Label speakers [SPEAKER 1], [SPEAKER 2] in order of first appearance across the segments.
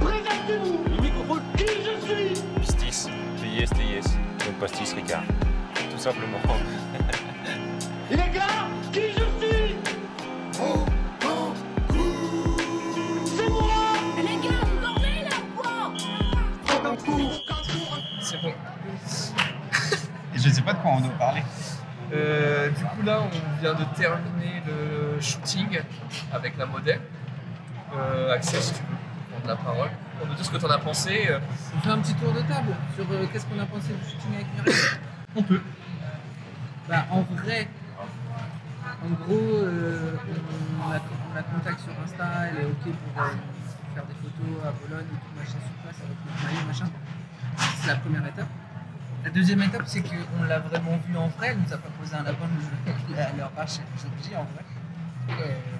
[SPEAKER 1] Présentez-vous. Le microphone. Qui je suis?
[SPEAKER 2] Pistis, T-I-S, donc Pastis Ricard. Tout simplement.
[SPEAKER 1] Les gars, qui je suis? C'est moi.
[SPEAKER 3] Les gars, vous dormez là quoi?
[SPEAKER 4] C'est bon.
[SPEAKER 5] Et je ne sais pas de quoi on doit parler.
[SPEAKER 4] Du coup là on vient de terminer le shooting avec la modèle. Axel, si tu veux prendre la parole pour nous dire ce que tu en as pensé.
[SPEAKER 6] On fait un petit tour de table sur qu'est-ce qu'on a pensé du shooting avec Muriel.
[SPEAKER 4] On peut.
[SPEAKER 6] Bah, en vrai, en gros, on a contact sur Insta, elle est OK pour faire des photos à Bologne et tout, machin, sur place avec notre maillot, machin. C'est la première étape. La deuxième étape, c'est qu'on l'a vraiment vue en vrai. Elle nous a pas posé un lapin à leur vache en vrai. On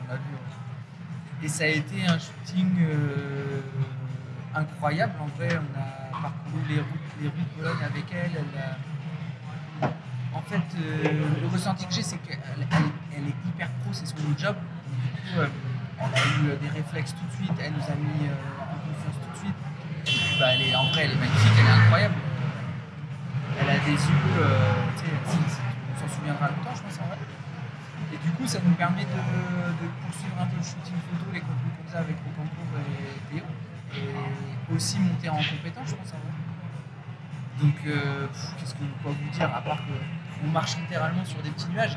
[SPEAKER 6] l'a vu. Et ça a été un shooting incroyable. En vrai, on a parcouru les rues de Bologne avec elle. En fait, le ressenti que j'ai, c'est qu'elle est hyper pro, c'est son job. Du coup, elle a eu des réflexes tout de suite, elle nous a mis en confiance tout de suite. Et puis, bah, en vrai, elle est magnifique, elle est incroyable. Elle a des yeux, on s'en souviendra longtemps, je pense, en vrai. Et du coup, ça nous permet de poursuivre un peu le shooting photo, les contenus comme ça avec Rocancourt et Théo. Et aussi monter en compétence, je pense, en vrai. Donc, quoi vous dire, à part qu'on marche littéralement sur des petits nuages.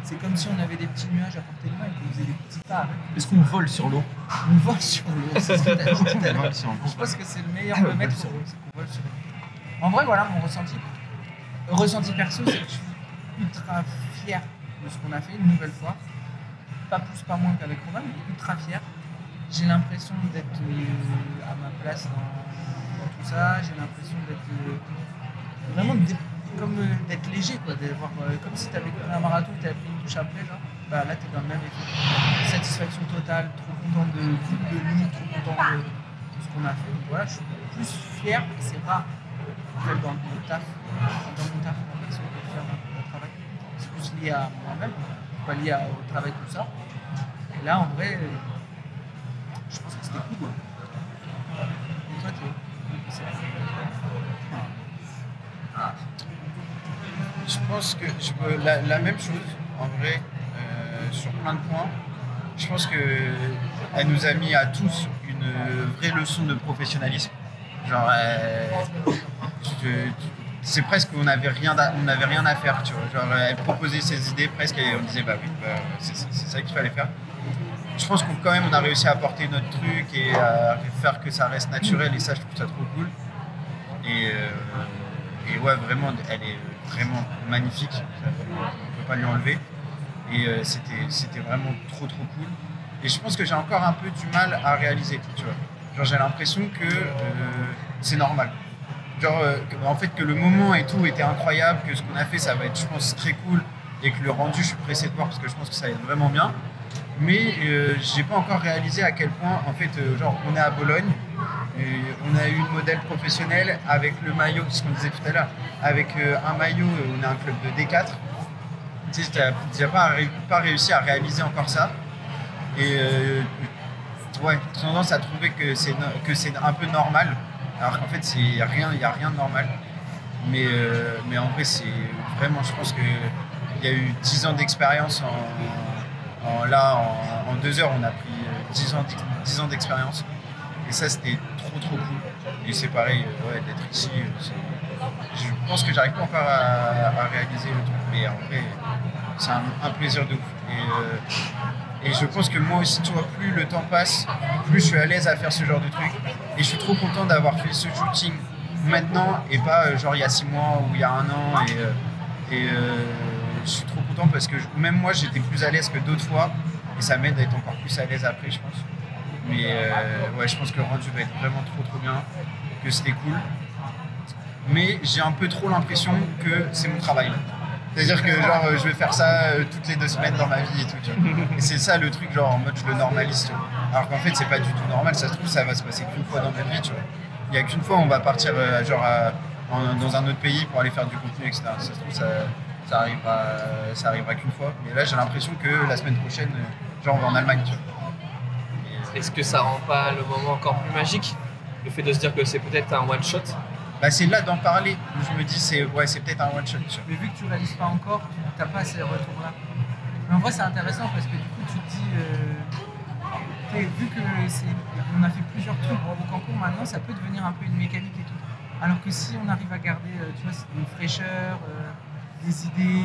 [SPEAKER 6] C'est comme si on avait des petits nuages à portée de main et qu'on faisait des petits pas.
[SPEAKER 5] Est-ce qu'on vole sur l'eau?
[SPEAKER 6] On vole sur l'eau, c'est ce que t'as dit tout à l'heure.
[SPEAKER 5] Vole sur l'eau.
[SPEAKER 6] Je pense que c'est le meilleur mètre sur l'eau, c'est qu'on vole sur l'eau. En vrai, voilà mon ressenti. Le ressenti perso, c'est que je suis ultra fier de ce qu'on a fait une nouvelle fois. Pas plus, pas moins qu'avec Romain, mais ultra fier. J'ai l'impression d'être à ma place dans tout ça. J'ai l'impression d'être vraiment d'être léger, quoi, d'avoir comme si tu avais couru un marathon et tu avais pris une douche après, genre. Bah là, tu es dans le même effet. Satisfaction totale, trop content de nous, trop content de ce qu'on a fait. Donc voilà, je suis plus fier, et c'est rare en fait, dans mon taf, en personne de faire un travail. C'est plus lié à moi-même, pas lié au travail, tout ça. Et là, en vrai, je pense que c'était cool. Quoi. Et toi,
[SPEAKER 5] Je pense que la même chose, en vrai, sur plein de points. Je pense qu'elle nous a mis à tous une vraie leçon de professionnalisme. Genre, c'est presque qu'on n'avait rien à faire, tu vois. Genre, elle proposait ses idées presque et on disait, bah oui, c'est ça qu'il fallait faire. Je pense qu'on quand même on a réussi à apporter notre truc et à faire que ça reste naturel et ça, je trouve ça trop cool. Et ouais, vraiment, elle est vraiment magnifique, on ne peut pas lui enlever. Et c'était vraiment trop cool. Et je pense que j'ai encore un peu du mal à réaliser, tu vois. Genre j'ai l'impression que c'est normal. Genre en fait que le moment et tout était incroyable, que ce qu'on a fait ça va être je pense très cool et que le rendu je suis pressé de voir parce que je pense que ça va être vraiment bien. Mais j'ai pas encore réalisé à quel point en fait genre on est à Bologne. Et on a eu une modèle professionnelle avec le maillot, ce qu'on disait tout à l'heure, avec un maillot, on est un club de D4. Tu sais, j'ai pas réussi à réaliser encore ça. Et ouais, tendance à trouver que c'est un peu normal, alors qu'en fait, il n'y a rien de normal. Mais en vrai, c'est vraiment, je pense qu'il y a eu 10 ans d'expérience en 2 heures, on a pris 10 ans d'expérience. Et ça, c'était trop cool. Et c'est pareil, ouais, d'être ici. Je pense que j'arrive pas encore à réaliser le truc, mais en vrai, c'est un plaisir de ouf. Et je pense que moi aussi, tu vois, plus le temps passe, plus je suis à l'aise à faire ce genre de truc. Et je suis trop content d'avoir fait ce shooting maintenant et pas genre il y a 6 mois ou il y a 1 an. Et je suis trop content parce que même moi, j'étais plus à l'aise que d'autres fois. Et ça m'aide à être encore plus à l'aise après, je pense. Mais ouais, je pense que le rendu va être vraiment trop bien, que c'était cool. Mais j'ai un peu trop l'impression que c'est mon travail. C'est-à-dire que genre je vais faire ça toutes les 2 semaines dans ma vie et tout. Tu vois. Et c'est ça le truc, genre en mode je le normalise. Tu vois. Alors qu'en fait c'est pas du tout normal, ça se trouve ça va se passer qu'une fois dans notre vie. Tu vois. Il n'y a qu'une fois on va partir dans un autre pays pour aller faire du contenu, etc. Ça se trouve ça arrivera qu'une fois. Mais là j'ai l'impression que la semaine prochaine, genre on va en Allemagne. Tu vois.
[SPEAKER 4] est-ce que ça rend pas le moment encore plus magique? Le fait de se dire que c'est peut-être un one shot.
[SPEAKER 5] Bah, c'est là d'en parler où je me dis c'est peut-être un one shot.
[SPEAKER 6] Mais vu que tu réalises pas encore, tu n'as pas ces retours-là. Mais en vrai, c'est intéressant parce que du coup, tu te dis, vu que on a fait plusieurs trucs au Cancun, maintenant, ça peut devenir un peu une mécanique et tout. Alors que si on arrive à garder, tu vois, une fraîcheur, des idées,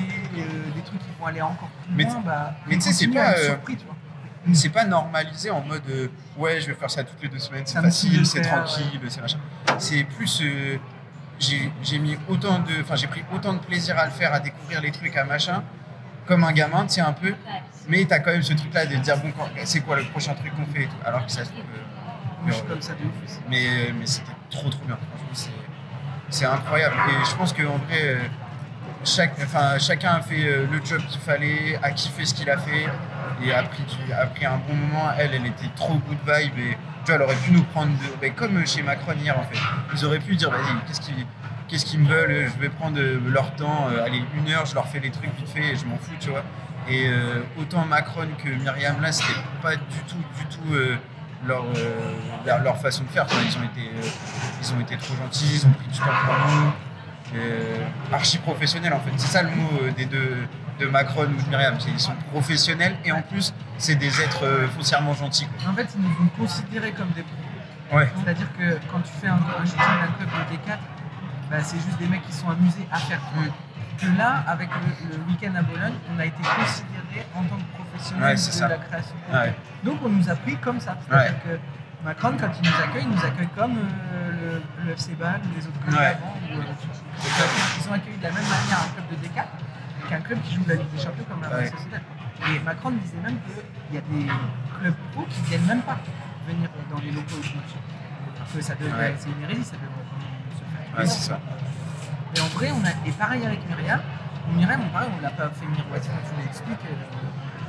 [SPEAKER 6] des trucs qui vont aller encore plus loin,
[SPEAKER 5] mais tu sais, c'est
[SPEAKER 6] on
[SPEAKER 5] pas
[SPEAKER 6] surpris, tu vois.
[SPEAKER 5] c'est pas normalisé en mode ouais, je vais faire ça toutes les 2 semaines, c'est
[SPEAKER 6] Ça me saoule de
[SPEAKER 5] facile,
[SPEAKER 6] le
[SPEAKER 5] c'est
[SPEAKER 6] faire,
[SPEAKER 5] tranquille, c'est machin. C'est plus j'ai mis j'ai pris autant de plaisir à le faire, à découvrir les trucs, à machin, comme un gamin, tu sais, un peu. Mais t'as quand même ce truc-là de te dire bon, c'est quoi le prochain truc qu'on fait et tout. Alors que ça se trouve.
[SPEAKER 6] Moi, je suis comme ça de ouf aussi.
[SPEAKER 5] Mais c'était trop bien. Franchement, c'est incroyable. Et je pense qu'en vrai, chacun a fait le job qu'il fallait, a kiffé ce qu'il a fait et a pris un bon moment. Elle était trop good vibe. Et tu vois, elle aurait pu nous prendre comme chez Macron hier en fait. Ils auraient pu dire vas-y, qu'est-ce qu'ils me veulent, je vais prendre leur temps, allez, 1 heure, je leur fais les trucs vite fait et je m'en fous, tu vois. Et autant Macron que Myriam là, c'était pas du tout leur façon de faire. Ils ont été trop gentils, ils ont pris du temps pour nous. Archi professionnels en fait. C'est ça le mot des deux, de Macron ou de Myriam. Ils sont professionnels et en plus, c'est des êtres foncièrement gentils, quoi.
[SPEAKER 6] En fait, ils nous ont considérés comme des pros.
[SPEAKER 5] Ouais.
[SPEAKER 6] C'est-à-dire que quand tu fais un shooting d'un club de D4, c'est juste des mecs qui sont amusés à faire ça. Que là, avec le week-end à Bologne, on a été considérés en tant que professionnels de la création.
[SPEAKER 5] Ouais.
[SPEAKER 6] Donc on nous a pris comme ça. C'est-à-dire que Macron, quand il nous accueille comme le FC Bâle ou les autres clubs avant. Ils ont accueilli de la même manière un club de D4 qu'un club qui joue la Ligue des Champions comme la Real Sociedad. Et Macron disait même qu'il y a des clubs pro qui ne viennent même pas venir dans les locaux du match. Parce que c'est une hérésie, ça devrait se faire.
[SPEAKER 5] Ouais, c'est ça.
[SPEAKER 6] Et en vrai, et pareil avec Myriam. Myriam, pareil, on ne l'a pas fait miroiter, tu l'expliques.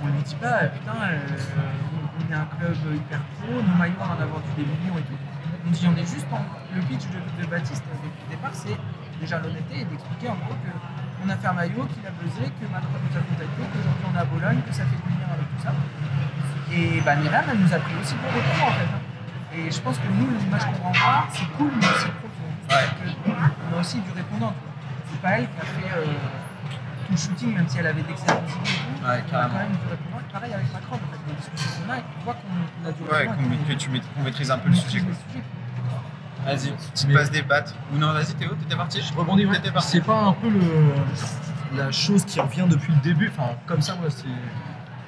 [SPEAKER 6] On ne lui dit pas, putain, on est un club hyper pro, nos maillots, on en a vendu des millions et tout. On dit, on est juste le pitch de Baptiste depuis le départ, c'est déjà l'honnêteté et d'expliquer en gros qu'on a fait un maillot, qu'il a buzzé, que Macron nous a contacté, qu'aujourd'hui on est à Bologne, que ça fait du bien avec tout ça. Et Myriam, elle nous a pris aussi pour des pros en fait. Et je pense que nous, l'image qu'on renvoie, c'est cool, mais c'est pro. On a aussi du répondant. C'est pas elle qui a fait tout le shooting, même si elle avait d'excellentes idées et tout. On a quand même du répondant. Pareil avec Macron, en fait, les discussions qu'on a, on voit qu'on a du répondant.
[SPEAKER 5] Qu'on maîtrise un peu le sujet. Vas-y, tu passes des battes. Ou non, vas-y Théo, t'étais parti.
[SPEAKER 7] Je rebondis, ouais. C'est pas un peu la chose qui revient depuis le début. Enfin, comme ça, moi,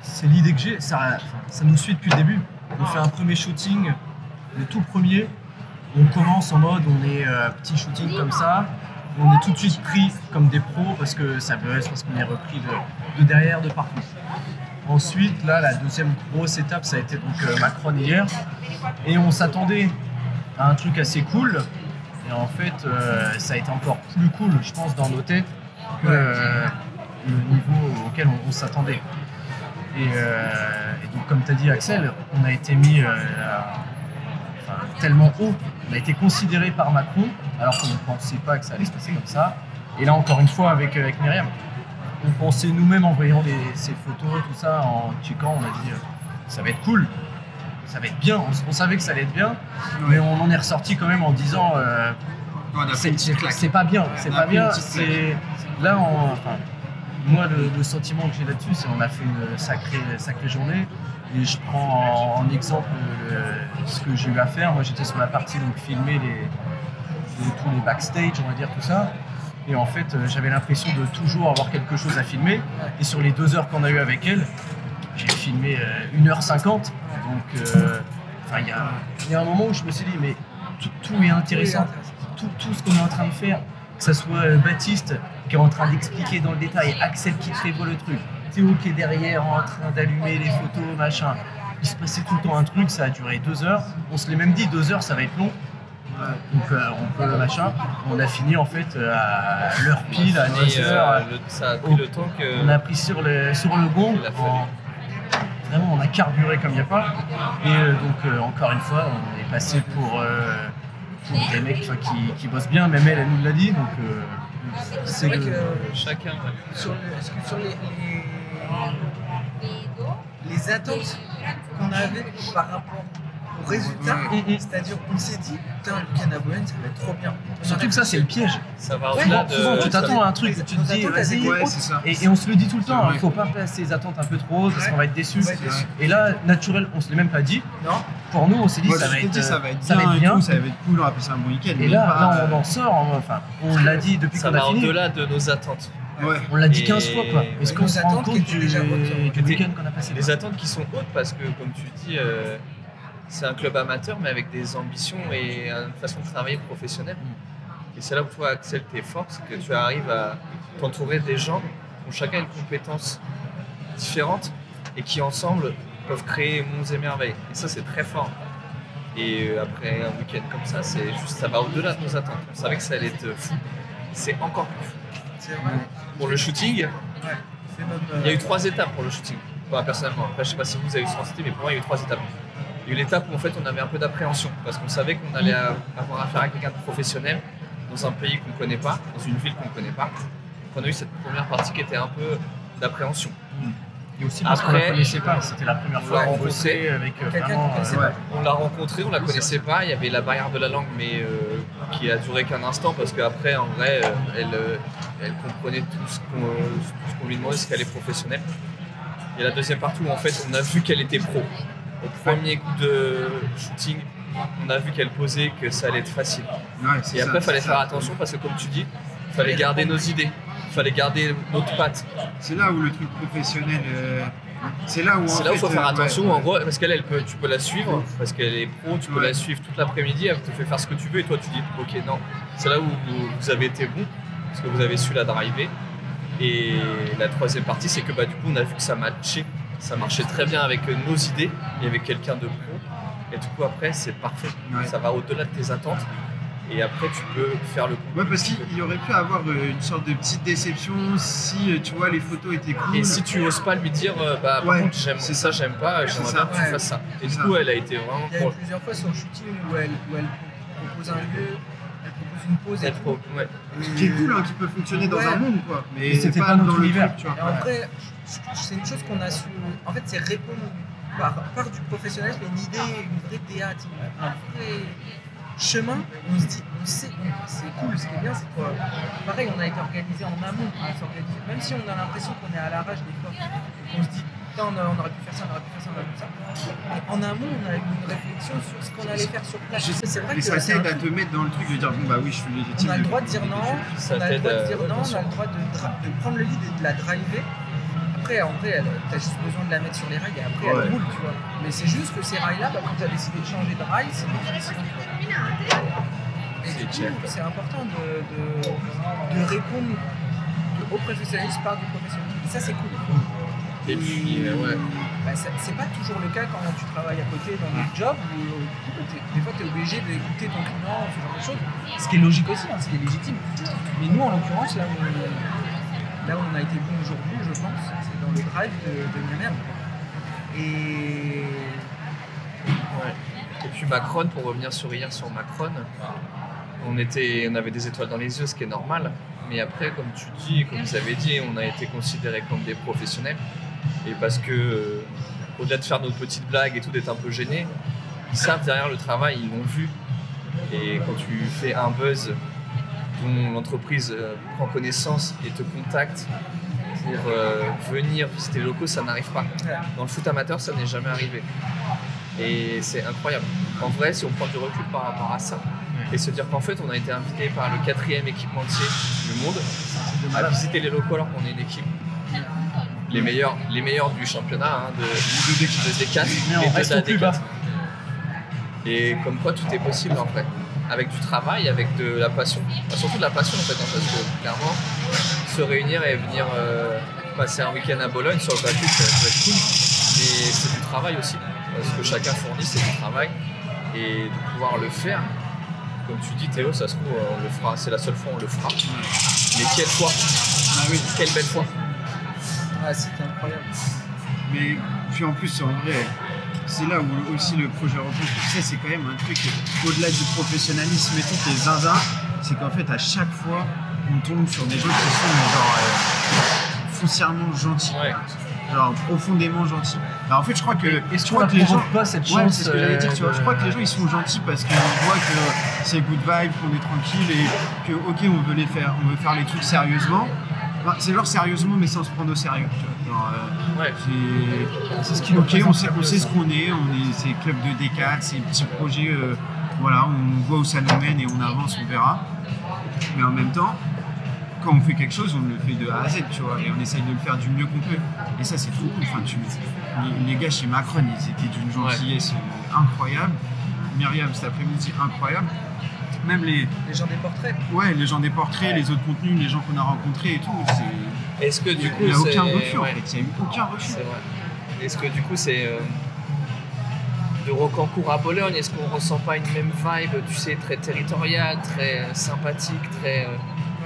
[SPEAKER 7] c'est l'idée que j'ai. Ça nous suit depuis le début. On fait un premier shooting, le tout premier. On commence en mode, on est petit shooting comme ça. On est tout de suite pris comme des pros parce que ça buzz, parce qu'on est repris de derrière, de partout. Ensuite, là, la deuxième grosse étape, ça a été donc Macron hier. Et on s'attendait à un truc assez cool. Et en fait, ça a été encore plus cool, je pense, dans nos têtes que le niveau auquel on s'attendait. Et donc, comme tu as dit, Axel, on a été mis tellement haut. On a été considéré par Macron, alors qu'on ne pensait pas que ça allait se passer comme ça. Et là, encore une fois, avec Myriam, on pensait nous-mêmes en voyant ces photos, tout ça, en checkant, on a dit ça va être cool, ça va être bien. On savait que ça allait être bien, mais on en est ressorti quand même en disant c'est pas bien, c'est pas bien. Là, moi, le sentiment que j'ai là-dessus, c'est qu'on a fait une sacrée journée. Et je prends en exemple ce que j'ai eu à faire. Moi, j'étais sur la partie donc filmer tous les backstage, on va dire tout ça. Et en fait, j'avais l'impression de toujours avoir quelque chose à filmer. Et sur les 2 heures qu'on a eu avec elle, j'ai filmé 1h50. Donc, il y a un moment où je me suis dit, mais tout est intéressant. Tout ce qu'on est en train de faire, que ce soit Baptiste qui est en train d'expliquer dans le détail, Axel qui prévoit le truc, Théo qui est derrière en train d'allumer les photos, machin. Il se passait tout le temps un truc, ça a duré 2 heures. On se l'est même dit, 2 heures ça va être long. Donc on peut machin. On a fini en fait à l'heure pile, à 10 heures.
[SPEAKER 4] Ça a pris le temps que.
[SPEAKER 6] On a pris sur le gong. Vraiment, on a carburé comme il n'y a pas. Et donc encore une fois, on est passé pour des mecs qui bossent bien. Même elle nous l'a dit. Donc
[SPEAKER 4] c'est vrai que chacun.
[SPEAKER 6] Sur les attentes qu'on avait par rapport résultat,
[SPEAKER 5] Ouais.
[SPEAKER 6] c'est-à-dire on s'est dit, putain, le week-end à Bologne, ça va être trop bien.
[SPEAKER 7] Surtout que ça, c'est le piège.
[SPEAKER 2] Ça va
[SPEAKER 6] Ouais,
[SPEAKER 2] au-delà
[SPEAKER 7] Souvent,
[SPEAKER 2] de.
[SPEAKER 7] tu t'attends à un truc, tu te dis,
[SPEAKER 6] Nos attentes, elles
[SPEAKER 7] vas-y.
[SPEAKER 6] étaient
[SPEAKER 5] Ouais,
[SPEAKER 6] hautes.
[SPEAKER 5] c'est ça.
[SPEAKER 7] Et on se le dit tout le temps,
[SPEAKER 5] Ouais.
[SPEAKER 7] il faut pas placer les attentes un peu trop hautes parce qu'on va être déçus.
[SPEAKER 6] Ouais, déçus.
[SPEAKER 7] Et là, naturel, on se l'est même pas dit.
[SPEAKER 6] Non,
[SPEAKER 7] Pour nous, on s'est dit,
[SPEAKER 5] Moi,
[SPEAKER 7] ça
[SPEAKER 5] je
[SPEAKER 7] va
[SPEAKER 5] te dis,
[SPEAKER 7] être
[SPEAKER 5] ça va être
[SPEAKER 7] ça va
[SPEAKER 5] bien
[SPEAKER 7] être
[SPEAKER 5] et
[SPEAKER 7] bien.
[SPEAKER 5] tout, ça va être cool, on va passer un bon week-end.
[SPEAKER 7] Et
[SPEAKER 5] mais
[SPEAKER 7] là,
[SPEAKER 5] pas,
[SPEAKER 7] on en sort, enfin, on l'a dit depuis
[SPEAKER 2] Ça
[SPEAKER 7] qu'on a
[SPEAKER 2] va
[SPEAKER 7] fini.
[SPEAKER 2] au-delà de nos attentes.
[SPEAKER 5] Ouais.
[SPEAKER 7] On l'a dit
[SPEAKER 2] Et-
[SPEAKER 7] 15 fois, quoi. Est-ce
[SPEAKER 6] Ouais.
[SPEAKER 7] qu'on
[SPEAKER 6] Nos
[SPEAKER 7] se rend
[SPEAKER 6] attentes
[SPEAKER 7] compte
[SPEAKER 6] qui étaient déjà hautes, ouais.
[SPEAKER 7] du week-end qu'on a passé
[SPEAKER 2] Des attentes qui sont hautes parce que, comme tu dis, c'est un club amateur mais avec des ambitions et une façon de travailler professionnelle. Et c'est là où toi, Axel, t'es fort, c'est que tu arrives à t'entourer des gens qui ont chacun une compétence différente et qui ensemble peuvent créer monts et merveilles. Et ça, c'est très fort. Et après un week-end comme ça, c'est juste, ça va au-delà de nos attentes. On savait que ça allait être fou. C'est encore plus fou.
[SPEAKER 6] c'est vrai.
[SPEAKER 2] Pour le shooting,
[SPEAKER 6] Ouais, c'est même.
[SPEAKER 2] il y a eu 3 étapes pour le shooting. Moi, personnellement, après, je sais pas si vous avez eu ce ressenti, mais pour moi, il y a eu 3 étapes. Il y a eu l'étape où en fait on avait un peu d'appréhension parce qu'on savait qu'on allait avoir affaire à quelqu'un de professionnel dans un pays qu'on ne connaît pas, dans une ville qu'on ne connaît pas. Donc on a eu cette première partie qui était un peu d'appréhension.
[SPEAKER 7] Et aussi parce qu'on
[SPEAKER 2] Après,
[SPEAKER 7] la connaissait pas, c'était la première fois
[SPEAKER 2] ouais,
[SPEAKER 7] qu'on
[SPEAKER 2] on
[SPEAKER 7] bossait
[SPEAKER 2] bossait
[SPEAKER 7] avec
[SPEAKER 6] quelqu'un
[SPEAKER 7] vraiment,
[SPEAKER 6] qu'on connaissait
[SPEAKER 5] Ouais.
[SPEAKER 2] On l'a rencontrée, on la connaissait pas, il y avait la barrière de la langue mais qui a duré qu'un instant parce qu'après en vrai elle comprenait tout ce qu'on lui demandait, ce qu'elle est professionnelle. Et la deuxième partie où en fait on a vu qu'elle était pro. Au premier coup de shooting, on a vu qu'elle posait, que ça allait être facile.
[SPEAKER 5] Ouais, c'est
[SPEAKER 2] Et après, il
[SPEAKER 5] ça,
[SPEAKER 2] fallait
[SPEAKER 5] c'est
[SPEAKER 2] faire
[SPEAKER 5] ça.
[SPEAKER 2] attention parce que, comme tu dis, il fallait garder nos idées, il fallait garder notre patte.
[SPEAKER 5] C'est là où le truc professionnel. C'est là où.
[SPEAKER 2] C'est
[SPEAKER 5] en
[SPEAKER 2] là où il
[SPEAKER 5] fait,
[SPEAKER 2] faut faire attention,
[SPEAKER 5] ouais.
[SPEAKER 2] en gros, parce qu'elle, tu peux la suivre, parce qu'elle est pro, tu peux
[SPEAKER 5] Ouais.
[SPEAKER 2] la suivre toute l'après-midi, elle te fait faire ce que tu veux, et toi tu dis, ok, non. C'est là où vous avez été bon, parce que vous avez su la driver. Et la troisième partie, c'est que du coup, on a vu que ça matchait, ça marchait très bien avec nos idées et avec quelqu'un de pro. Et du coup, après, c'est parfait.
[SPEAKER 5] Ouais.
[SPEAKER 2] Ça va au-delà de tes attentes. Et après, tu peux faire le coup.
[SPEAKER 5] Ouais, parce qu'il y aurait pu avoir une sorte de petite déception si tu vois les photos étaient cool.
[SPEAKER 2] Et si tu oses pas lui dire, par
[SPEAKER 5] Ouais,
[SPEAKER 2] contre, j'aime
[SPEAKER 5] c'est
[SPEAKER 2] ça, j'aime pas, j'aimerais
[SPEAKER 5] ça.
[SPEAKER 2] bien que tu
[SPEAKER 6] Ouais.
[SPEAKER 2] fasses ça. Et du
[SPEAKER 5] C'est
[SPEAKER 2] coup,
[SPEAKER 5] ça.
[SPEAKER 2] elle a été vraiment
[SPEAKER 6] Il y a eu
[SPEAKER 2] pro.
[SPEAKER 6] plusieurs fois sur le shooting où elle propose un lieu, elle propose une pause et
[SPEAKER 2] Elle
[SPEAKER 6] tout.
[SPEAKER 2] pro, ouais.
[SPEAKER 5] qui est cool, hein, qui peut fonctionner dans
[SPEAKER 6] Ouais.
[SPEAKER 5] un monde, quoi. Mais
[SPEAKER 7] Et c'était pas
[SPEAKER 5] dans
[SPEAKER 7] notre
[SPEAKER 5] le
[SPEAKER 7] univers.
[SPEAKER 5] truc, tu vois.
[SPEAKER 6] Et en vrai, c'est une chose qu'on a su. En fait, c'est répondre par du professionnalisme, une idée, une vraie DA, tu vois, un vrai chemin. On se dit, on sait, c'est cool. Ce qui est bien, c'est que pareil, on a été organisé en amont. On s'organise. Même si on a l'impression qu'on est à l'arrache des fois, on se dit, putain, on aurait pu faire ça, on aurait pu faire ça, on aurait pu faire ça. Et en amont, on a eu une réflexion sur ce qu'on allait faire sur place. C'est vrai
[SPEAKER 5] Et
[SPEAKER 6] que
[SPEAKER 5] ça
[SPEAKER 6] c'est un
[SPEAKER 5] t'aide à
[SPEAKER 6] tout.
[SPEAKER 5] te mettre dans le truc, de dire, bon bah oui, je suis légitime.
[SPEAKER 6] On a le droit de dire non,
[SPEAKER 2] Ça
[SPEAKER 6] on a le
[SPEAKER 2] t'aide
[SPEAKER 6] droit de
[SPEAKER 2] à-
[SPEAKER 6] dire
[SPEAKER 2] ouais,
[SPEAKER 6] non,
[SPEAKER 2] bien
[SPEAKER 6] on a le droit de prendre le lead et de la driver. Après, en vrai, t'as juste besoin de la mettre sur les rails et après
[SPEAKER 5] Ouais.
[SPEAKER 6] elle roule, tu vois. Mais c'est juste que ces rails-là, quand t'as décidé de changer de rail, c'est nous qui décidons. Et
[SPEAKER 2] C'est
[SPEAKER 6] du coup,
[SPEAKER 2] check.
[SPEAKER 6] c'est important de répondre au professionnalisme par du professionnalisme. Et ça, c'est cool.
[SPEAKER 2] Et puis, ouais.
[SPEAKER 6] C'est pas toujours le cas quand tu travailles à côté dans notre job où des fois tu es obligé d'écouter ton client, ce genre de choses. Ce qui est logique aussi, ce qui est légitime. Mais nous, en l'occurrence, là où on a été bon aujourd'hui, je pense, c'est dans le drive de Myriam. Et
[SPEAKER 2] Et puis Macron, pour revenir sur hier sur Macron, on avait des étoiles dans les yeux, ce qui est normal. Mais après, comme tu dis, comme vous avez dit, on a été considérés comme des professionnels. Et parce que, au-delà de faire nos petites blagues et tout, d'être un peu gênés, ils savent derrière le travail, ils l'ont vu. Et quand tu fais un buzz dont l'entreprise prend connaissance et te contacte pour venir visiter les locaux, ça n'arrive pas. Dans le foot amateur, ça n'est jamais arrivé. Et c'est incroyable. En vrai, si on prend du recul par rapport à ça, et se dire qu'en fait, on a été invité par le 4e équipementier du monde à visiter les locaux alors qu'on est une équipe. Les meilleurs du championnat hein, de D4
[SPEAKER 7] Mais on
[SPEAKER 2] et de
[SPEAKER 7] reste
[SPEAKER 2] la
[SPEAKER 7] au plus bas.
[SPEAKER 2] D4. Et comme quoi, tout est possible en fait. Avec du travail, avec de la passion. Enfin, surtout de la passion en fait, hein, parce que clairement, se réunir et venir passer un week-end à Bologne sur le papier, ça va être cool. Mais c'est du travail aussi, parce que chacun fournit, c'est du travail. Et de pouvoir le faire, comme tu dis Théo, ça se trouve, on le fera, c'est la seule fois où on le fera. Mais quelle fois!
[SPEAKER 5] Ah oui.
[SPEAKER 2] Quelle belle fois!
[SPEAKER 6] c'était incroyable.
[SPEAKER 5] Mais puis en plus, en vrai, c'est là où aussi le projet repose. Tu sais, c'est quand même un truc au-delà du professionnalisme et tout, qui est zinzin. C'est qu'en fait, à chaque fois, on tombe sur des gens qui sont genre foncièrement gentils.
[SPEAKER 2] Ouais.
[SPEAKER 5] genre profondément gentils. Alors en fait, je crois que
[SPEAKER 7] Est-ce
[SPEAKER 5] je
[SPEAKER 7] qu'on
[SPEAKER 5] crois
[SPEAKER 7] ne
[SPEAKER 5] que les gens
[SPEAKER 7] provoque pas cette
[SPEAKER 5] ouais,
[SPEAKER 7] chance
[SPEAKER 5] c'est ce que j'allais dire, tu vois. Je crois que les gens ils sont gentils parce qu'ils voient que c'est good vibe, qu'on est tranquille et que ok, on veut faire les trucs sérieusement. Enfin, c'est genre sérieusement mais sans se prendre au sérieux, tu vois. Genre,
[SPEAKER 2] Ouais.
[SPEAKER 7] C'est ce qui nous
[SPEAKER 5] ok, on
[SPEAKER 7] présente
[SPEAKER 5] sait ce qu'on est, c'est club de D4, c'est petits projets, voilà, on voit où ça nous mène et on avance, on verra. Mais en même temps, quand on fait quelque chose, on le fait de A à Z, tu vois, et on essaye de le faire du mieux qu'on peut. Et ça, c'est trop cool. Enfin, les gars chez Macron, ils étaient d'une gentillesse incroyable. Myriam, cet après-midi, incroyable. Même les
[SPEAKER 6] gens des portraits.
[SPEAKER 5] Ouais, les gens des portraits, les autres contenus, les gens qu'on a rencontrés et tout, c'est...
[SPEAKER 2] Est-ce que du coup,
[SPEAKER 5] il n'y a aucun
[SPEAKER 2] c'est-
[SPEAKER 5] refus,
[SPEAKER 2] ouais,
[SPEAKER 5] en fait. Il n'y a eu aucun refus.
[SPEAKER 2] c'est vrai. Est-ce que du coup, c'est de Rocancourt à Bologne, est-ce qu'on ressent pas une même vibe, tu sais, très territoriale, très sympathique, très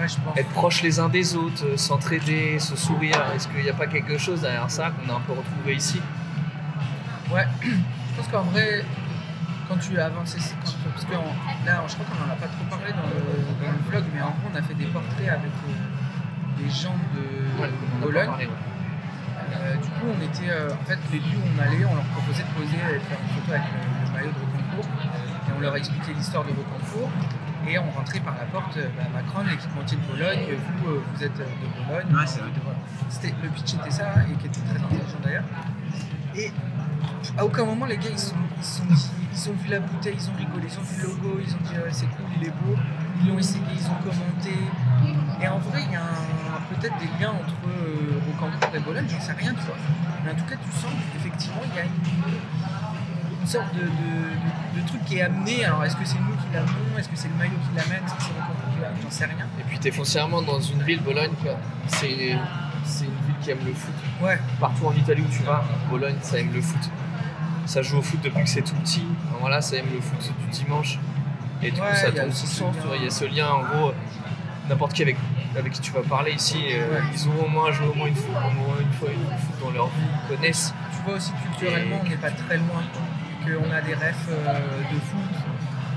[SPEAKER 6] Ouais, je pense.
[SPEAKER 2] être proches les uns des autres, s'entraider, se sourire? Est-ce qu'il n'y a pas quelque chose derrière ça qu'on a un peu retrouvé ici?
[SPEAKER 6] Ouais, je pense qu'en vrai, quand tu avances ici, parce que là, je crois qu'on n'en a pas trop parlé dans le vlog, mais en gros, on a fait des portraits avec des gens de
[SPEAKER 2] Ouais, on en a pas
[SPEAKER 6] Bologne.
[SPEAKER 2] parlé, ouais.
[SPEAKER 6] Du coup, on était, en fait, les lieux où on allait, on leur proposait de poser et de faire une photo avec le maillot de Rocancourt, et on leur expliquait l'histoire de Rocancourt, et on rentrait par la porte, Macron, l'équipementier de Bologne, vous êtes de Bologne.
[SPEAKER 5] Ouais, c'est vrai.
[SPEAKER 6] Voilà. Le pitch était ça, et qui était très intelligent d'ailleurs. Et à aucun moment, les gars, ils ont vu la bouteille, ils ont rigolé, ils ont vu le logo, ils ont dit c'est cool, il est beau, ils l'ont essayé, ils ont commenté. Et en vrai, il y a peut-être des liens entre Rocancourt et Bologne, j'en sais rien, tu vois. Mais en tout cas, tu sens qu'effectivement, il y a une sorte de truc qui est amené. Alors, est-ce que c'est nous qui l'amenons? Est-ce que c'est le maillot qui l'amène? Est-ce que c'est Rocancourt qui l'amène? J'en sais rien.
[SPEAKER 2] Et puis t'es foncièrement dans une ville, Bologne, quoi. C'est une ville qui aime le foot.
[SPEAKER 6] Ouais,
[SPEAKER 2] Partout en Italie où tu vas, Bologne, ça aime le foot. Ça joue au foot depuis que c'est tout petit. Voilà, ça aime le foot du dimanche. Et du
[SPEAKER 6] Ouais,
[SPEAKER 2] coup, ça
[SPEAKER 6] il y a
[SPEAKER 2] tombe
[SPEAKER 6] aussi
[SPEAKER 2] sous
[SPEAKER 6] ce
[SPEAKER 2] le sens, tu vois. Il y a ce lien, en gros, n'importe qui avec qui tu vas parler ici,
[SPEAKER 6] Ouais.
[SPEAKER 2] ils ont au moins joué une fois une foot dans leur vie, ils connaissent.
[SPEAKER 6] tu vois aussi culturellement, on n'est pas très loin. Qu'on a des refs de foot,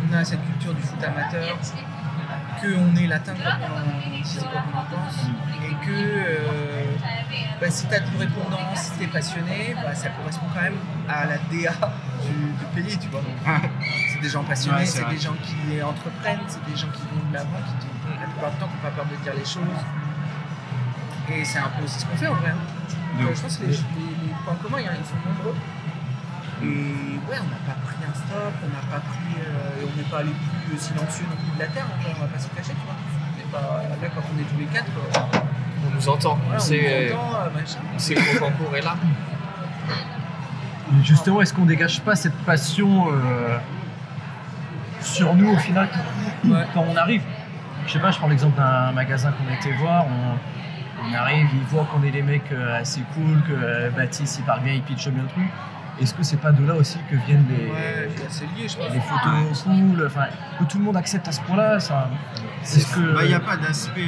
[SPEAKER 6] on a cette culture du foot amateur, qu'on est latin comme on disait, comme on en pense, et que si tu as du répondant, si tu es passionné, ça correspond quand même à la DA du pays, tu vois. C'est des gens passionnés,
[SPEAKER 5] Ouais, c'est
[SPEAKER 6] c'est
[SPEAKER 5] vrai.
[SPEAKER 6] des gens qui entreprennent, c'est des gens qui vont de l'avant, la plupart du temps qui n'ont pas peur de dire les choses. Et c'est un peu aussi ce qu'on fait en vrai. Hein.
[SPEAKER 5] De
[SPEAKER 6] Donc,
[SPEAKER 5] ouf.
[SPEAKER 6] je pense que les points communs, ils sont nombreux. Et ouais, on n'a pas pris un stop, on n'a pas pris. On n'est pas allé plus silencieux non plus de la terre, on va pas se cacher, tu vois. On n'est pas, là, quand on est tous les quatre,
[SPEAKER 2] On nous entend,
[SPEAKER 6] voilà,
[SPEAKER 2] on
[SPEAKER 6] on
[SPEAKER 2] sait
[SPEAKER 6] nous entend, machin.
[SPEAKER 2] que Rocancourt est là.
[SPEAKER 7] Et justement, est-ce qu'on dégage pas cette passion sur nous au final
[SPEAKER 6] Ouais.
[SPEAKER 7] quand on arrive? Je sais pas, je prends l'exemple d'un magasin qu'on était voir, on arrive, ils voient qu'on est des mecs assez cool, que Baptiste il parle bien, il pitch bien le truc. Est-ce que c'est pas de là aussi que viennent
[SPEAKER 6] Ouais, c'est lié, je pense.
[SPEAKER 7] les photos cool, enfin, que tout le monde accepte à ce point-là, ça. Est-ce que
[SPEAKER 5] Il n'y a pas d'aspect.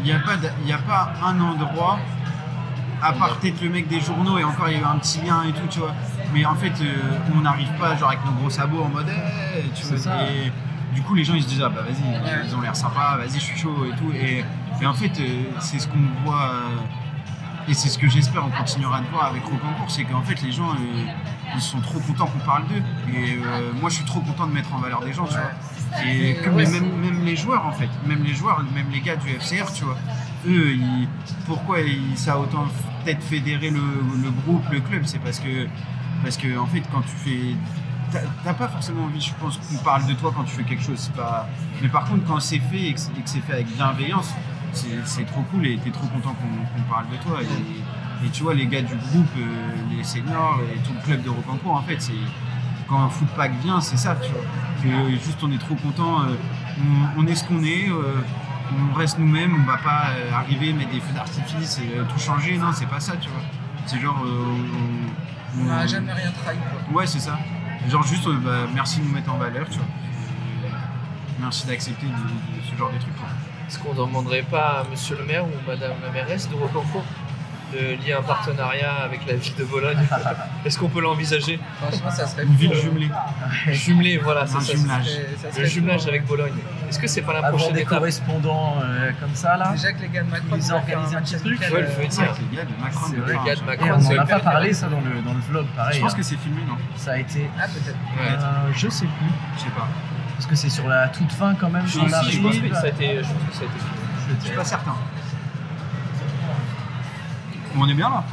[SPEAKER 5] Il n'y a pas un endroit, à part peut-être le mec des journaux, et encore il y a eu un petit lien et tout, tu vois. Mais en fait, on n'arrive pas genre avec nos gros sabots en mode tu
[SPEAKER 7] C'est
[SPEAKER 5] vois.
[SPEAKER 7] ça.
[SPEAKER 5] Et du coup, les gens ils se disent vas-y, ils ont l'air sympas, vas-y, je suis chaud et tout. Et en fait, c'est ce qu'on voit. Et c'est ce que j'espère, on continuera de voir avec Rocancourt, c'est qu'en fait les gens ils sont trop contents qu'on parle d'eux. Et moi je suis trop content de mettre en valeur des gens, tu vois. Et que,
[SPEAKER 6] Ouais,
[SPEAKER 5] mais même les joueurs en fait, même les gars du FCR, tu vois, eux, pourquoi ça a autant peut-être fédéré le groupe, le club, c'est parce que en fait quand tu fais. T'as pas forcément envie, je pense, qu'on parle de toi quand tu fais quelque chose. C'est pas... Mais par contre, quand c'est fait et que c'est fait avec bienveillance, c'est trop cool et t'es trop content qu'on parle de toi. Et tu vois, les gars du groupe, les seniors et tout le club de Rocancourt, en fait, c'est quand un footpack vient, c'est ça, tu vois. Juste, on est trop content, on est ce qu'on est, on reste nous-mêmes, on va pas arriver, mettre des feux d'artifice et tout changer. Non, c'est pas ça, tu vois. C'est genre.
[SPEAKER 6] On n'a jamais rien trahi, quoi.
[SPEAKER 5] Ouais, c'est ça. Genre juste, merci de nous mettre en valeur, tu vois. Merci d'accepter ce genre de trucs, quoi.
[SPEAKER 2] Est-ce qu'on ne demanderait pas à monsieur le maire ou madame la mairesse de Rocancourt de lier un partenariat avec la ville de Bologne. Est-ce qu'on peut l'envisager?
[SPEAKER 6] Franchement, ça serait
[SPEAKER 5] Une ville
[SPEAKER 6] fou,
[SPEAKER 5] jumelée.
[SPEAKER 2] Jumelé, voilà, c'est
[SPEAKER 5] Un
[SPEAKER 2] ça.
[SPEAKER 5] jumelage.
[SPEAKER 6] ça
[SPEAKER 2] Le
[SPEAKER 6] serait
[SPEAKER 2] jumelage
[SPEAKER 6] fou,
[SPEAKER 2] avec
[SPEAKER 6] hein.
[SPEAKER 2] Bologne. Est-ce que c'est pas la
[SPEAKER 7] Avoir
[SPEAKER 2] prochaine
[SPEAKER 7] des
[SPEAKER 2] étape?
[SPEAKER 7] correspondants comme ça là.
[SPEAKER 6] Déjà que les gars de Macron
[SPEAKER 7] Ils
[SPEAKER 6] vont faire
[SPEAKER 7] organisent un petit truc.
[SPEAKER 6] amical,
[SPEAKER 2] Ouais, le feu de
[SPEAKER 5] C'est
[SPEAKER 2] tir.
[SPEAKER 5] vrai que les gars de Macron.
[SPEAKER 7] C'est
[SPEAKER 5] de
[SPEAKER 7] vrai,
[SPEAKER 5] faire
[SPEAKER 2] les gars
[SPEAKER 5] un
[SPEAKER 2] de
[SPEAKER 5] truc.
[SPEAKER 2] Macron.
[SPEAKER 7] Et on
[SPEAKER 2] c'est
[SPEAKER 7] n'en a
[SPEAKER 2] hyper
[SPEAKER 7] pas parlé
[SPEAKER 2] bien.
[SPEAKER 7] ça dans le vlog pareil.
[SPEAKER 5] Je pense
[SPEAKER 7] hein.
[SPEAKER 5] que c'est filmé, non?
[SPEAKER 7] Ça a été.
[SPEAKER 6] Ah, peut-être.
[SPEAKER 2] Ouais.
[SPEAKER 7] Je sais plus.
[SPEAKER 5] Je sais pas.
[SPEAKER 7] Parce que c'est sur la toute fin quand même.
[SPEAKER 2] Si,
[SPEAKER 7] quand on
[SPEAKER 2] si, je pense
[SPEAKER 7] arrive.
[SPEAKER 2] que ça a été filmé.
[SPEAKER 5] Je suis pas certain. On est bien là?